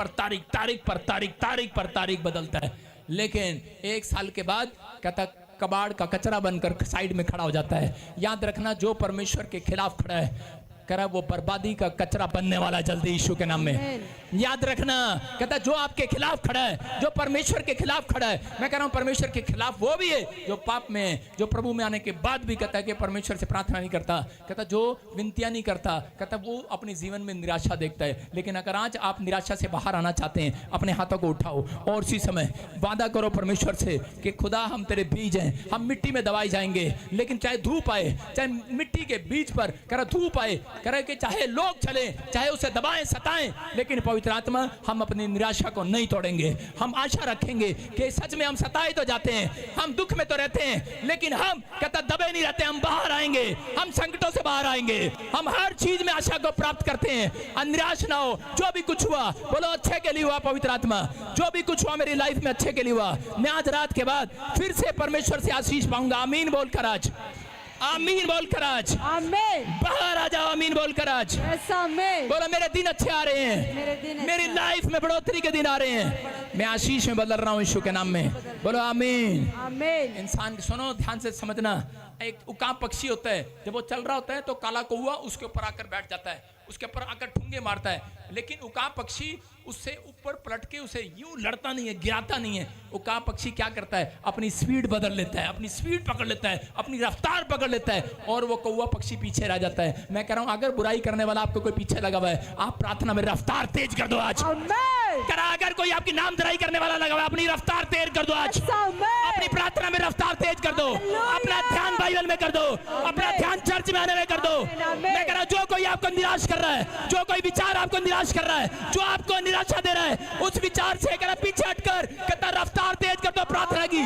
पर तारीख, तारीख पर तारीख, तारीख पर तारीख बदलता है। लेकिन 1 साल के बाद कहता कबाड़ का कचरा बनकर साइड में खड़ा हो जाता है। याद रखना, जो परमेश्वर के खिलाफ खड़ा है कह रहा वो बर्बादी का कचरा बनने वाला जल्दी यीशु के नाम में। याद रखना, कहता जो आपके खिलाफ खड़ा है, जो परमेश्वर के खिलाफ खड़ा है, मैं कह रहा हूं परमेश्वर के खिलाफ वो भी है जो पाप में है, जो प्रभु में आने के बाद भी कहता है कि परमेश्वर से प्रार्थना नहीं करता, कहता जो विनतियां नहीं करता, कहता वो अपने जीवन में निराशा देखता है। लेकिन अगर आज आप निराशा से बाहर आना चाहते हैं, अपने हाथों को उठाओ और उसी समय वादा करो परमेश्वर से कि खुदा हम तेरे बीज हैं, हम मिट्टी में दबाए जाएंगे, लेकिन चाहे धूप आए, चाहे मिट्टी के बीज पर कह रहा धूप आए, करे कि चाहे लोग चले, चाहे उसे दबाएं सताएं, लेकिन पवित्र आत्मा हम अपनी निराशा को नहीं तोड़ेंगे। हम आशा रखेंगे कि सच में हम सताए तो जाते हैं, हम दुख में तो रहते हैं, लेकिन हम कहता दबे नहीं रहते, हम बाहर आएंगे, हम संकटों से बाहर आएंगे, हम हर चीज में आशा को प्राप्त करते हैं। निराश ना हो, जो भी कुछ हुआ बोलो अच्छे के लिए हुआ, पवित्र आत्मा जो भी कुछ हुआ मेरी लाइफ में अच्छे के लिए हुआ। मैं आज रात के बाद फिर से परमेश्वर से आशीष पाऊंगा। आमीन बोलकर आज, आमीन बोलकर आज, आमीन बाहर आ जाओ, आमीन बोलकर आज, बोलो मेरे दिन अच्छे आ रहे हैं, मेरी लाइफ में बढ़ोतरी के दिन आ रहे हैं, मैं आशीष में बदल रहा हूँ यीशु के नाम में। बोलो आमीन, आमीन। इंसान सुनो ध्यान से समझना, एक उकाब पक्षी होता है, जब वो चल रहा होता है तो काला कौवा उसके ऊपर आकर बैठ जाता है, उसके ऊपर आकर ठुंगे मारता है, लेकिन उकाब पक्षी उससे ऊपर पलट के उसे यूं लड़ता नहीं है, गिराता नहीं है। उकाब पक्षी क्या करता है, अपनी स्पीड बदल लेता है, अपनी स्पीड पकड़ लेता है, अपनी रफ्तार पकड़ लेता है और वो कौवा पक्षी पीछे रह जाता है। मैं कह रहा हूं अगर बुराई करने वाला आपको कोई पीछे लगा हुआ है, आप प्रार्थना में रफ्तार तेज कर दो आज। अगर कोई आपकी नामधराई करने वाला लगा हुआ है, अपनी रफ्तार तेज कर दो आज, अपनी प्रार्थना में रफ्तार तेज कर दो, अपना ध्यान बाइबल में कर दो, अपना ध्यान चर्च में आने में कर दो। मैं कह रहा हूं जो कोई आपको निराश कर रहा है, जो कोई विचार आपको निराश कर रहा है, जो आपको निराशा दे रहा है, उस विचार से कहना पीछे हटकर कहता रफ्तार तेज कर दो प्रार्थना की।